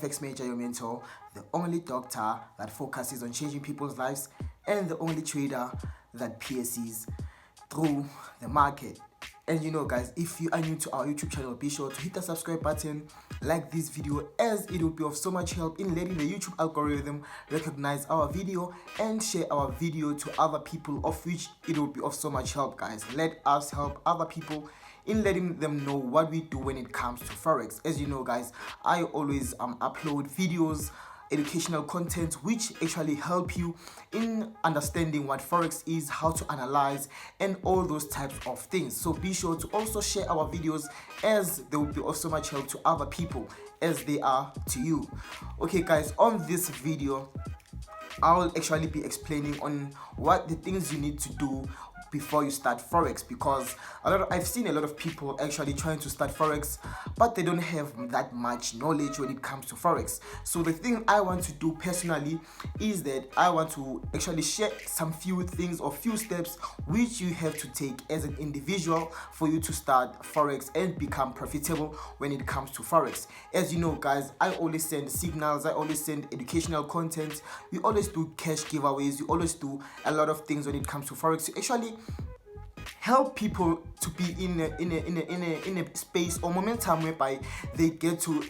Forex Major, your mentor, the only doctor that focuses on changing people's lives, and the only trader that pierces through the market. And you know, guys, if you are new to our YouTube channel, be sure to hit the subscribe button, like this video, as it will be of so much help in letting the YouTube algorithm recognize our video and share our video to other people, of which it will be of so much help. Guys, let us help other people in letting them know what we do when it comes to Forex. As you know, guys, I always upload videos, educational content which actually help you in understanding what Forex is, how to analyze, and all those types of things. So be sure to also share our videos, as they will be of so much help to other people as they are to you. Okay, guys, on this video I'll actually be explaining on what the things you need to do before you start Forex, because I've seen a lot of people actually trying to start Forex, but they don't have that much knowledge when it comes to Forex. So the thing I want to do personally is that I want to actually share some few things or few steps which you have to take as an individual for you to start Forex and become profitable when it comes to Forex. As you know, guys, I always send signals, I always send educational content, we always do cash giveaways, we always do a lot of things when it comes to Forex to actually help people to be in a space or momentum whereby they get to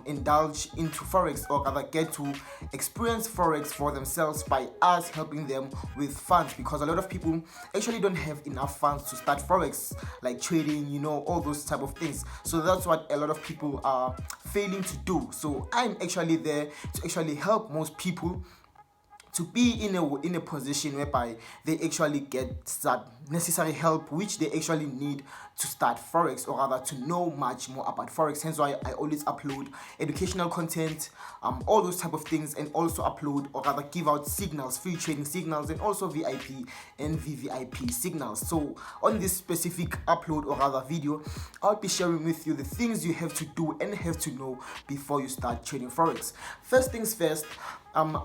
indulge into Forex, or rather get to experience Forex for themselves by us helping them with funds, because a lot of people actually don't have enough funds to start Forex, like trading, you know, all those type of things. So that's what a lot of people are failing to do. So I'm actually there to actually help most people to be in a position whereby they actually get that necessary help which they actually need to start Forex, or rather to know much more about Forex. Hence why I always upload educational content, all those type of things, and also upload, or rather give out signals, free trading signals, and also VIP and VVIP signals. So on this specific upload, or rather video, I'll be sharing with you the things you have to do and have to know before you start trading Forex. First things first,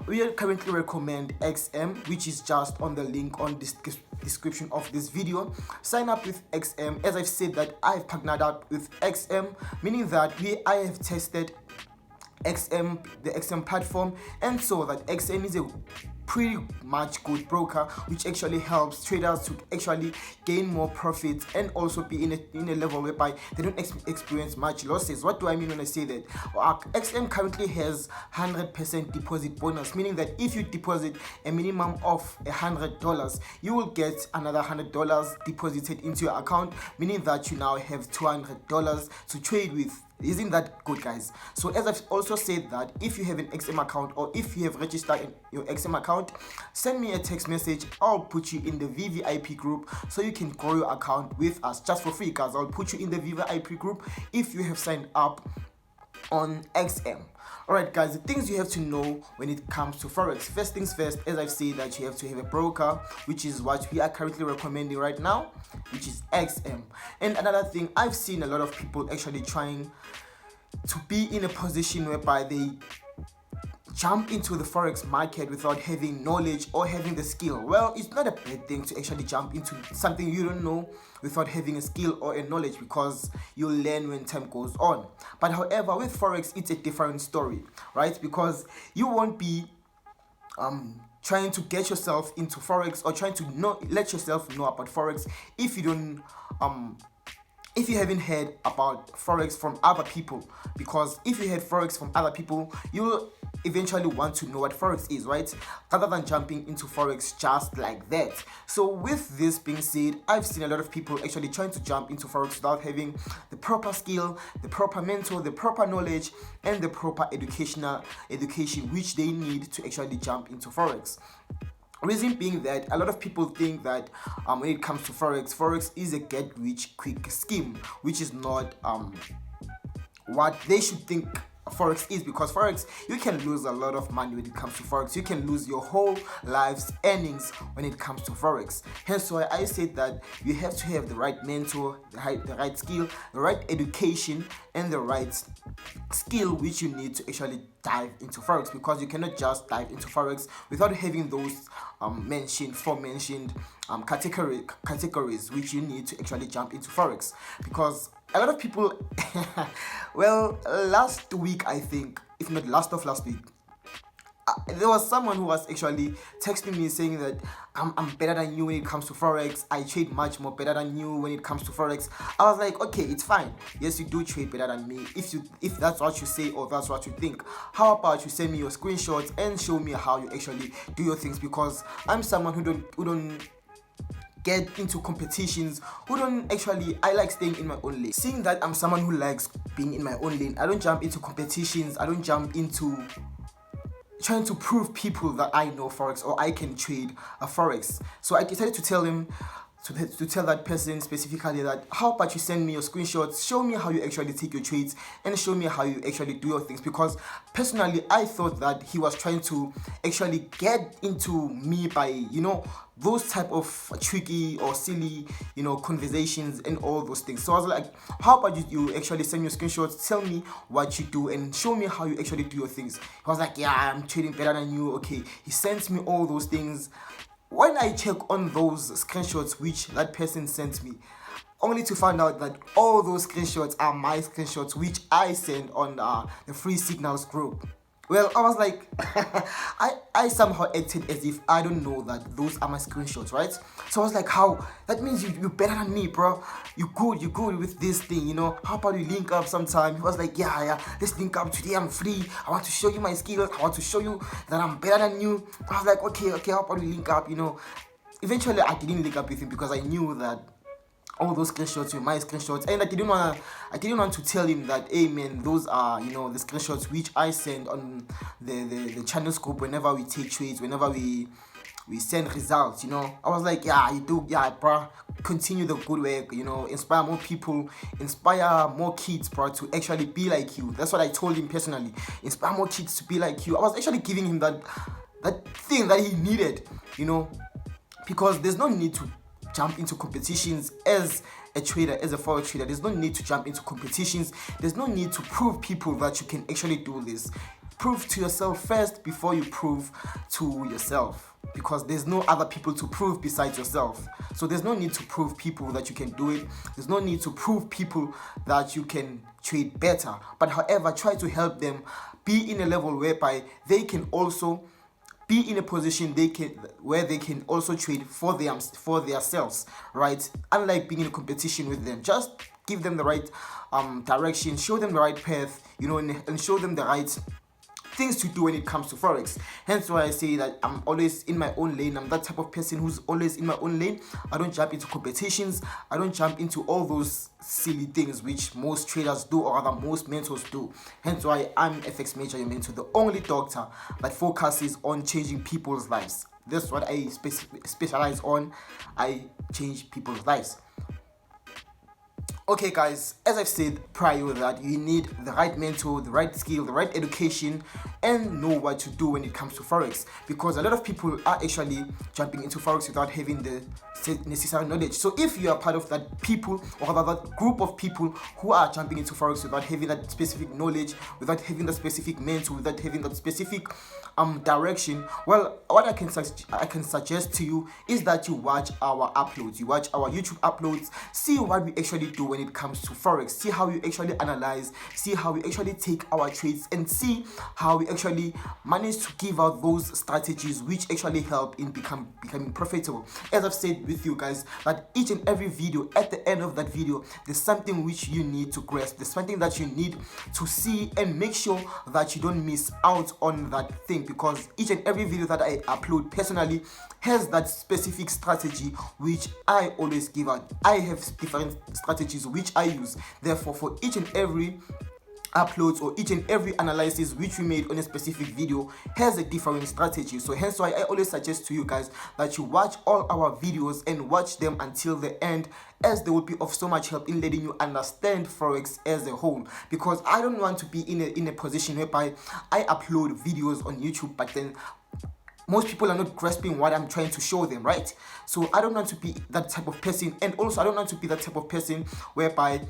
we currently recommend XM, which is just on the link on this description of this video. Sign up with XM. As I've said, that I've partnered up with XM, meaning that I have tested XM, the XM platform, and saw that XM is a pretty much good broker which actually helps traders to actually gain more profits and also be in a level whereby they don't experience much losses. What do I mean when I say that? XM currently has 100% deposit bonus, meaning that if you deposit a minimum of $100, you will get another $100 deposited into your account, meaning that you now have $200 to trade with. Isn't that good, guys? So as I've also said, that if you have an XM account, or if you have registered in your XM account, send me a text message. I'll put you in the VVIP group so you can grow your account with us just for free, guys. I'll put you in the VVIP group if you have signed up on XM. Alright, guys, the things you have to know when it comes to Forex. First things first, as I've said, that you have to have a broker, which is what we are currently recommending right now, which is XM. And another thing, I've seen a lot of people actually trying to be in a position whereby they jump into the Forex market without having knowledge or having the skill. Well, it's not a bad thing to actually jump into something you don't know without having a skill or a knowledge, because you'll learn when time goes on. But however, with Forex, it's a different story, right? Because you won't be trying to get yourself into Forex, or trying to let yourself know about Forex if you don't if you haven't heard about Forex from other people. Because if you heard Forex from other people, you will eventually want to know what Forex is, right? Rather than jumping into Forex just like that. So with this being said, I've seen a lot of people actually trying to jump into Forex without having the proper skill, the proper mentor, the proper knowledge, and the proper education which they need to actually jump into Forex. Reason being that a lot of people think that when it comes to Forex is a get rich quick scheme, which is not what they should think Forex is. Because Forex, you can lose a lot of money when it comes to Forex. You can lose your whole life's earnings when it comes to Forex. Hence why I said that you have to have the right mentor, the right skill, the right education, and the right skill which you need to actually dive into Forex. Because you cannot just dive into Forex without having those mentioned categories which you need to actually jump into Forex. Because a lot of people well, last week, I think, if not last week, there was someone who was actually texting me saying that I'm better than you when it comes to Forex. I trade much more better than you when it comes to Forex. I was like, okay, it's fine. Yes, you do trade better than me. If that's what you say or that's what you think, how about you send me your screenshots and show me how you actually do your things? Because I'm someone who don't get into competitions, who don't actually, I like staying in my own lane. Seeing that I'm someone who likes being in my own lane, I don't jump into competitions, I don't jump into trying to prove people that I know Forex or I can trade a Forex. So I decided to tell him, to tell that person specifically that, how about you send me your screenshots, show me how you actually take your trades and show me how you actually do your things. Because personally, I thought that he was trying to actually get into me by, those type of tricky or silly, conversations and all those things. So I was like, how about you actually send me your screenshots, tell me what you do and show me how you actually do your things. He was like, yeah, I'm trading better than you. Okay, he sends me all those things. When I check on those screenshots which that person sent me, only to find out that all those screenshots are my screenshots which I sent on the free signals group. Well, I was like, I somehow acted as if I don't know that those are my screenshots, right? So I was like, how? That means you're better than me, bro. You're good with this thing, How about we link up sometime? He was like, yeah, let's link up today. I'm free. I want to show you my skills. I want to show you that I'm better than you. I was like, okay, how about we link up, Eventually, I didn't link up with him because I knew that all those screenshots were my screenshots, and I didn't want to tell him that, hey man, those are the screenshots which I send on the channel scope whenever we take trades, whenever we send results. I was like, yeah, you do, yeah, bro, continue the good work, inspire more people, inspire more kids, bro, to actually be like you. That's what I told him personally. Inspire more kids to be like you. I was actually giving him that thing that he needed, because there's no need to jump into competitions as a trader, as a forex trader. There's no need to jump into competitions. There's no need to prove people that you can actually do this. Prove to yourself first before you prove to yourself, because there's no other people to prove besides yourself. So there's no need to prove people that you can do it. There's no need to prove people that you can trade better. But however, try to help them be in a level whereby they can also be in a position where they can also trade for themselves, right? Unlike being in a competition with them, just give them the right direction, show them the right path, and show them the right things to do when it comes to Forex. Hence why I say that I'm always in my own lane. I'm that type of person who's always in my own lane. I don't jump into competitions. I don't jump into all those silly things which most traders do, or rather most mentors do. Hence why I'm FX Major, your mentor, the only doctor that focuses on changing people's lives. That's what I specialize on. I change people's lives. Okay guys, as I've said prior that you need the right mentor, the right skill, the right education, and know what to do when it comes to Forex, because a lot of people are actually jumping into Forex without having the necessary knowledge. So if you are part of that people, or rather that group of people who are jumping into Forex without having that specific knowledge, without having that specific mentor, without having that specific direction, well, what I can suggest to you is that you watch our uploads, you watch our YouTube uploads, see what we actually do when it comes to Forex, see how we actually analyze, see how we actually take our trades, and see how we actually manage to give out those strategies which actually help in becoming profitable. As I've said with you guys, that each and every video, at the end of that video, there's something which you need to grasp, there's something that you need to see, and make sure that you don't miss out on that thing, because each and every video that I upload personally has that specific strategy which I always give out. I have different strategies which I use. Therefore, for each and every uploads or each and every analysis which we made on a specific video has a different strategy. So hence why I always suggest to you guys that you watch all our videos and watch them until the end, as they will be of so much help in letting you understand Forex as a whole. Because I don't want to be in a position whereby I upload videos on YouTube, but then most people are not grasping what I'm trying to show them, right? So I don't want to be that type of person, and also I don't want to be that type of person whereby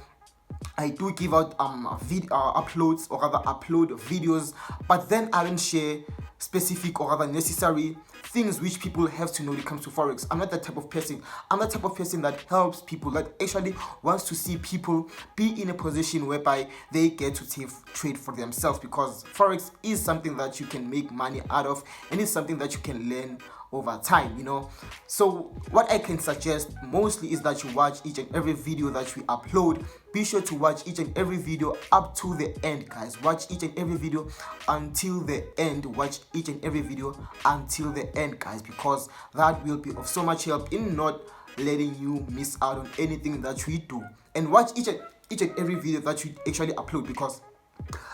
I do give out uploads, or rather upload videos, but then I don't share specific or rather necessary things which people have to know when it comes to Forex. I'm not that type of person. I'm that type of person that helps people, that actually wants to see people be in a position whereby they get to trade for themselves, because Forex is something that you can make money out of, and it's something that you can learn over time, you know. So what I can suggest mostly is that you watch each and every video that we upload. Be sure to watch each and every video up to the end, guys. Watch each and every video until the end. Watch each and every video until the end, guys, because that will be of so much help in not letting you miss out on anything that we do. And watch each and every video that we actually upload, because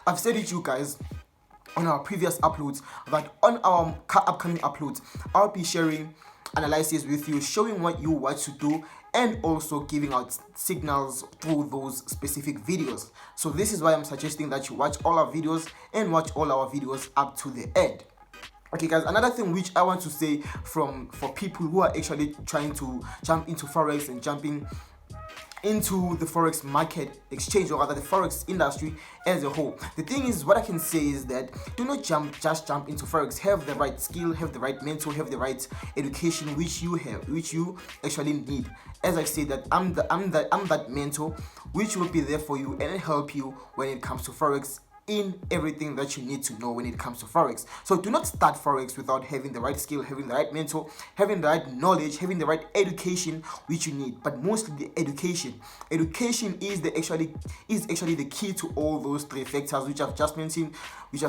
I've said it to you guys on our previous uploads that on our upcoming uploads I'll be sharing analysis with you, showing what you want to do, and also giving out signals through those specific videos. So this is why I'm suggesting that you watch all our videos and watch all our videos up to the end. Okay, guys, another thing which I want to say for people who are actually trying to jump into Forex and jumping into the Forex market exchange, or rather the Forex industry as a whole. The thing is, what I can say is that do not just jump into Forex. Have the right skill, have the right mentor, have the right education which you actually need. As I say that I'm that mentor which will be there for you and help you when it comes to Forex, in everything that you need to know when it comes to Forex. So do not start Forex without having the right skill, having the right mentor, having the right knowledge, having the right education which you need. But mostly the education is actually the key to all those three factors which I've just mentioned, which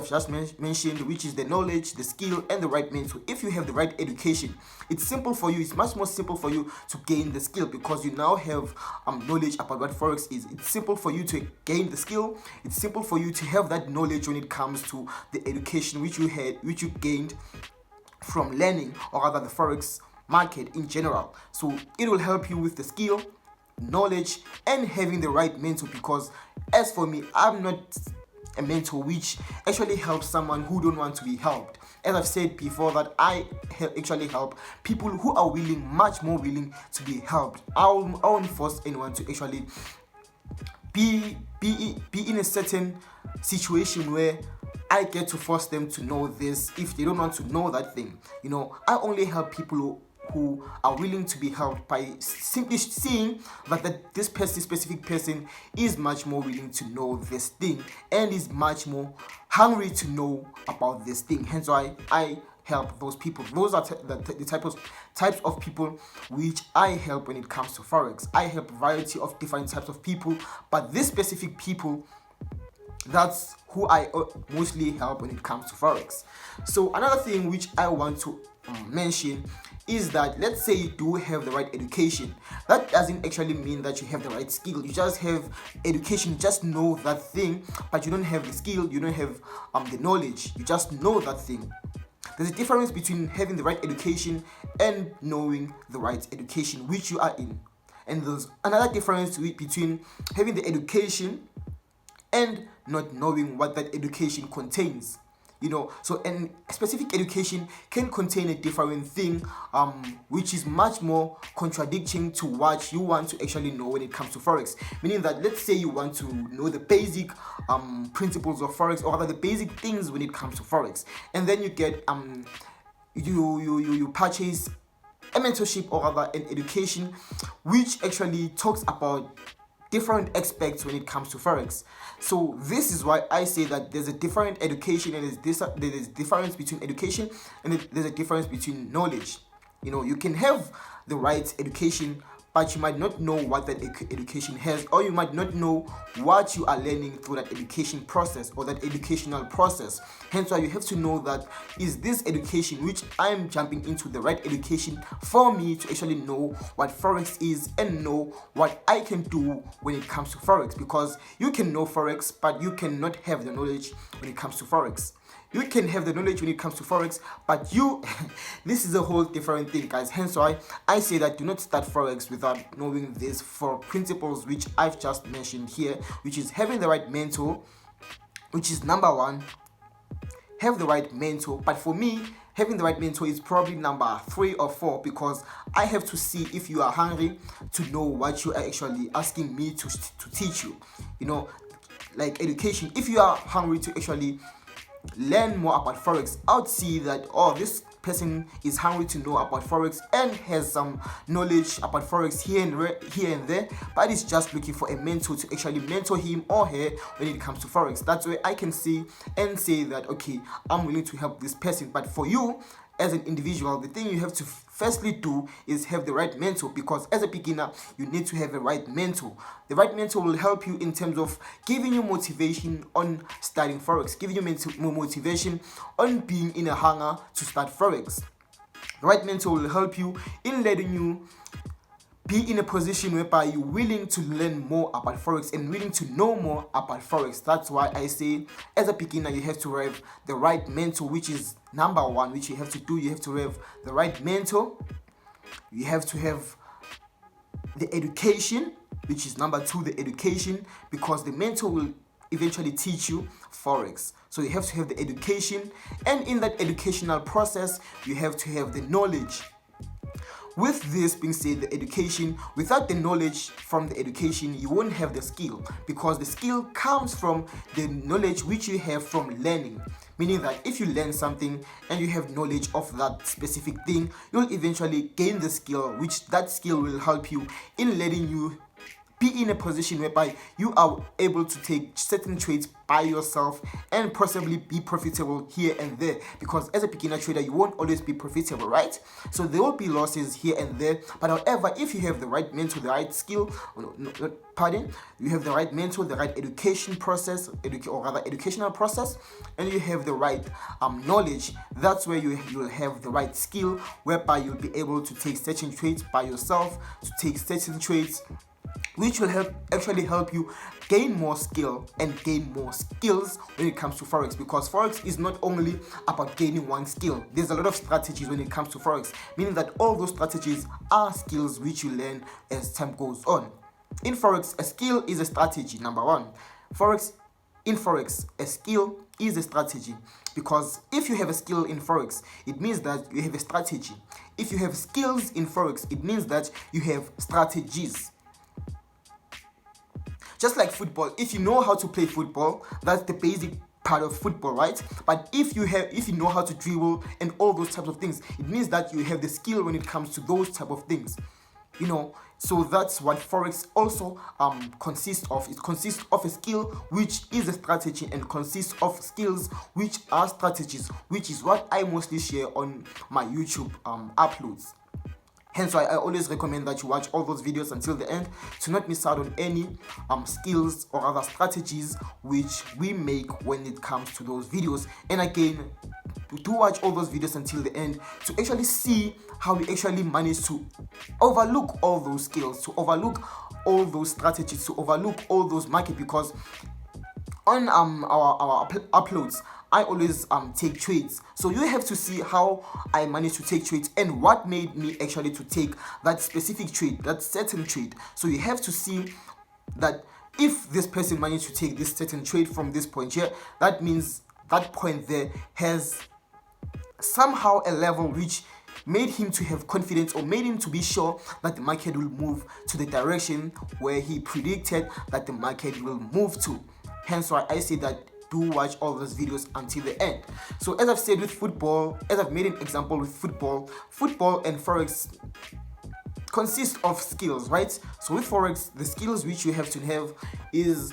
is the knowledge, the skill, and the right mentor. If you have the right education, it's simple for you. It's much more simple for you to gain the skill, because you now have knowledge about what Forex is. It's simple for you to gain the skill. It's simple for you to have that knowledge when it comes to the education which you gained from learning, or rather the Forex market in general. So it will help you with the skill, knowledge, and having the right mentor, because as for me, I'm not a mentor which actually helps someone who don't want to be helped. As I've said before, that I actually help people who are much more willing to be helped. I won't force anyone to actually be in a certain situation where I get to force them to know this if they don't want to know that thing. You know, I only help people who are willing to be helped by simply seeing that this specific person is much more willing to know this thing and is much more hungry to know about this thing. Hence why I help those people. Those are the types of people which I help when it comes to Forex. I help a variety of different types of people, but this specific people, that's who I mostly help when it comes to Forex. So another thing which I want to mention is that, let's say you do have the right education. That doesn't actually mean that you have the right skill. You just have education, you just know that thing, but you don't have the skill, you don't have the knowledge. You just know that thing. There's a difference between having the right education and knowing the right education which you are in. And there's another difference between having the education and not knowing what that education contains. You know, so and specific education can contain a different thing, which is much more contradicting to what you want to actually know when it comes to Forex. Meaning that, let's say you want to know the basic principles of Forex, or rather the basic things when it comes to Forex, and then you get you purchase a mentorship, or rather an education which actually talks about different aspects when it comes to Forex. So this is why I say that there's a different education, and there's a difference between education and there's a difference between knowledge. You know, you can have the right education, but you might not know what that education has, or you might not know what you are learning through that education process or that educational process. Hence why you have to know that, is this education which I'm jumping into the right education for me to actually know what Forex is and know what I can do when it comes to Forex. Because you can know Forex, but you cannot have the knowledge when it comes to Forex. You can have the knowledge when it comes to Forex, but this is a whole different thing, guys. Hence why I say that do not start Forex without knowing these 4 principles which I've just mentioned here, which is having the right mentor, which is number 1. Have the right mentor, but for me, having the right mentor is probably number 3 or 4, because I have to see if you are hungry to know what you are actually asking me to teach you. You know, like education. If you are hungry to actually learn more about Forex, I would see that, oh, this person is hungry to know about Forex and has some knowledge about Forex here and there, but is just looking for a mentor to actually mentor him or her when it comes to Forex. That's where I can see and say that, okay, I'm willing to help this person. But for you as an individual, the thing you have to firstly do is have the right mentor, because as a beginner you need to have a right mentor. The right mentor will help you in terms of giving you motivation on studying Forex, giving you more motivation on being in a hunger to start Forex. The right mentor will help you in letting you be in a position whereby you're willing to learn more about Forex and willing to know more about Forex. That's why I say, as a beginner, you have to have the right mentor, which is number 1, which you have to do. You have to have the right mentor. You have to have the education, which is number 2, the education, because the mentor will eventually teach you Forex. So you have to have the education, and in that educational process, you have to have the knowledge. With this being said, the education, without the knowledge from the education, you won't have the skill, because the skill comes from the knowledge which you have from learning. Meaning that if you learn something and you have knowledge of that specific thing, you'll eventually gain the skill, which that skill will help you in letting you be in a position whereby you are able to take certain trades by yourself and possibly be profitable here and there, because as a beginner trader you won't always be profitable, right? So there will be losses here and there, but however, if you have the right mentor, the right skill, you have the right mentor, the right educational process, and you have the right knowledge, that's where you will have the right skill, whereby you'll be able to take certain trades by yourself, to take certain trades which will actually help you gain more skill and gain more skills when it comes to Forex, because Forex is not only about gaining one skill. There's a lot of strategies when it comes to Forex, meaning that all those strategies are skills which you learn as time goes on. In Forex, a skill is a strategy, number 1. In Forex, a skill is a strategy, because if you have a skill in Forex, it means that you have a strategy. If you have skills in Forex, it means that you have strategies. Just like football, if you know how to play football, that's the basic part of football, right? But if you know how to dribble and all those types of things, it means that you have the skill when it comes to those type of things. You know, so that's what Forex also consists of. It consists of a skill which is a strategy, and consists of skills which are strategies, which is what I mostly share on my YouTube uploads. Hence why I always recommend that you watch all those videos until the end to not miss out on any skills or other strategies which we make when it comes to those videos. And again, do watch all those videos until the end to actually see how we actually manage to overlook all those skills, to overlook all those strategies, to overlook all those markets, because on our uploads I always take trades. So you have to see how I managed to take trades and what made me actually to take that specific trade, that certain trade. So you have to see that if this person managed to take this certain trade from this point here, that means that point there has somehow a level which made him to have confidence, or made him to be sure that the market will move to the direction where he predicted that the market will move to. Hence why I say that do watch all those videos until the end. So as I've said with football, as I've made an example with football and Forex consist of skills, right? So with Forex, the skills which you have to have is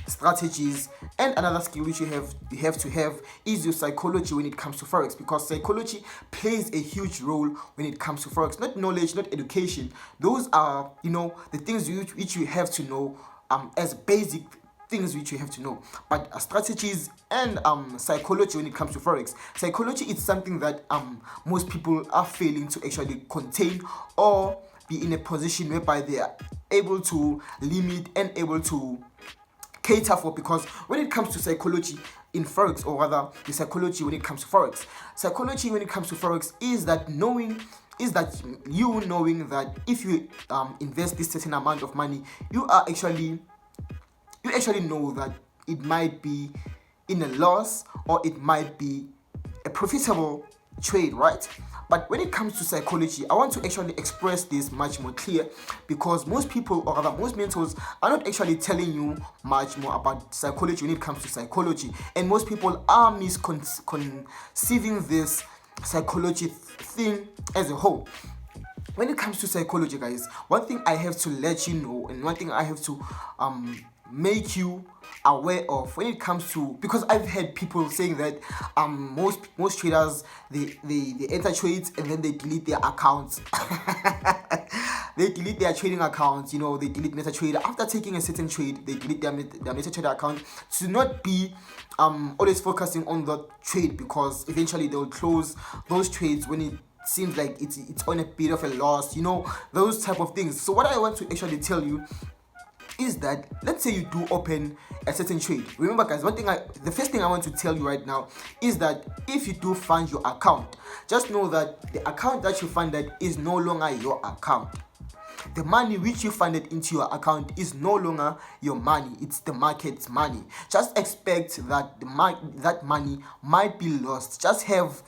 strategies, and another skill which you have to have is your psychology when it comes to Forex, because psychology plays a huge role when it comes to Forex. Not knowledge, not education. Those are, the things which you have to know as basic things which you have to know, but strategies and psychology when it comes to Forex. Psychology is something that most people are failing to actually contain or be in a position whereby they are able to limit and able to cater for, because when it comes to psychology in Forex, or rather the psychology when it comes to Forex, psychology when it comes to Forex is that knowing that if you invest this certain amount of money, you actually know that it might be in a loss or it might be a profitable trade, right? But when it comes to psychology, I want to actually express this much more clear, because most people, or rather most mentors, are not actually telling you much more about psychology when it comes to psychology, and most people are misconceiving this psychology thing as a whole. When it comes to psychology, guys, one thing I have to let you know, and one thing I have to make you aware of when it comes to, because I've heard people saying that most traders, they enter trades and then they delete their accounts. They delete their trading accounts, they delete MetaTrader after taking a certain trade. They delete their MetaTrader account to not be always focusing on the trade, because eventually they'll close those trades when it seems like it's on a bit of a loss, those type of things. So what I want to actually tell you is that, let's say you do open a certain trade. Remember, guys, the first thing I want to tell you right now is that if you do fund your account, just know that the account that you funded is no longer your account. The money which you funded into your account is no longer your money, it's the market's money. Just expect that that money might be lost. Just have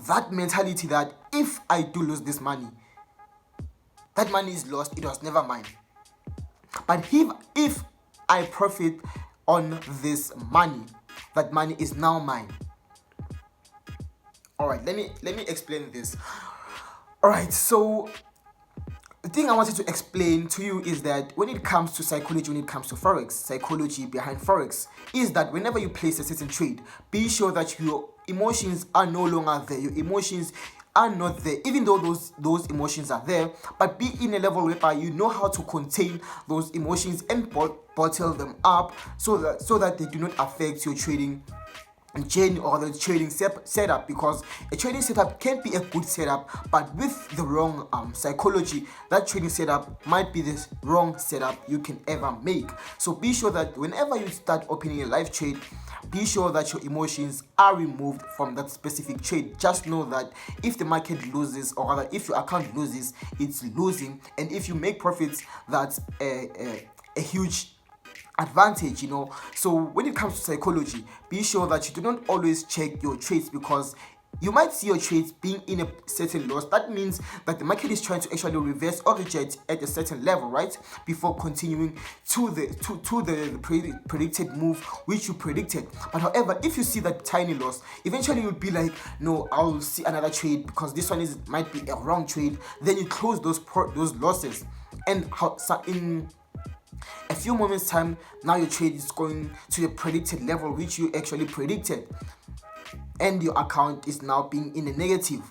that mentality that if I do lose this money, that money is lost, it was never mine. But if I profit on this money, that money is now mine. Alright, let me explain this. Alright, so the thing I wanted to explain to you is that when it comes to psychology, when it comes to Forex, psychology behind Forex is that whenever you place a certain trade, be sure that your emotions are no longer there. Your emotions are not there, even though those emotions are there, but be in a level whereby you know how to contain those emotions and bottle them up so that they do not affect your trading journey or the trading setup, because a trading setup can be a good setup, but with the wrong psychology, that trading setup might be the wrong setup you can ever make. So be sure that whenever you start opening a live trade, be sure that your emotions are removed from that specific trade. Just know that if the market loses, or rather if your account loses, it's losing, and if you make profits, that's a huge advantage. So when it comes to psychology, be sure that you do not always check your trades, because you might see your trades being in a certain loss. That means that the market is trying to actually reverse or reject at a certain level, right, before continuing to the predicted move which you predicted. But however, if you see that tiny loss, eventually you'll be like, no, I'll see another trade because this one might be a wrong trade. Then you close those losses, and in a few moments time, now your trade is going to the predicted level which you actually predicted, and your account is now being in a negative.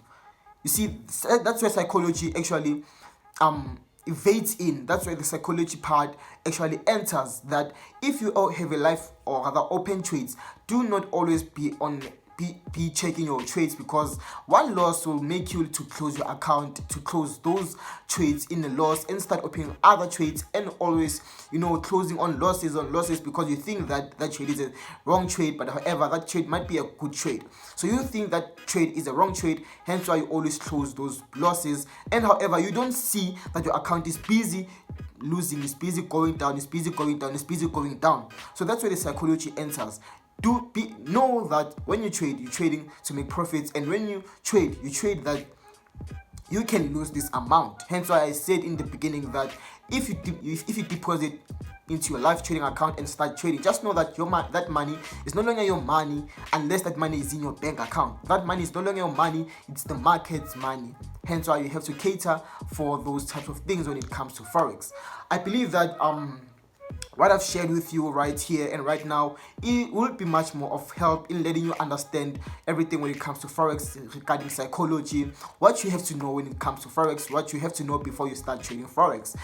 You see, that's where psychology actually evades in. That's where the psychology part actually enters, that if you have a live or rather open trades, do not always be checking your trades, because one loss will make you to close your account, to close those trades in a loss and start opening other trades, and always closing on losses because you think that trade is a wrong trade, but however that trade might be a good trade. So you think that trade is a wrong trade, hence why you always close those losses, and however you don't see that your account is busy losing, is busy going down, is busy going down, is busy going down. So that's where the psychology enters. Know that when you trade, you're trading to make profits, and when you trade that you can lose this amount. Hence why I said in the beginning that if you deposit into your live trading account and start trading, just know that that money is no longer your money unless that money is in your bank account. That money is no longer your money, it's the market's money. Hence why you have to cater for those types of things when it comes to Forex. I believe that what I've shared with you right here and right now, it will be much more of help in letting you understand everything when it comes to Forex regarding psychology, what you have to know when it comes to Forex, what you have to know before you start trading Forex.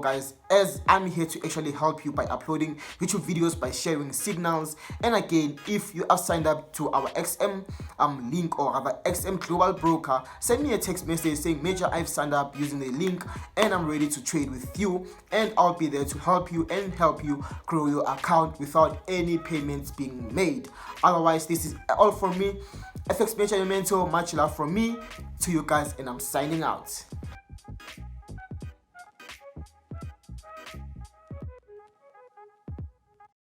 Guys, as I'm here to actually help you by uploading YouTube videos, by sharing signals, and again, if you have signed up to our XM link or our XM Global Broker, send me a text message saying, Major, I've signed up using the link and I'm ready to trade with you, and I'll be there to help you and help you grow your account without any payments being made. Otherwise, this is all from me, FX Major, your mentor. Much love from me to you guys, and I'm signing out.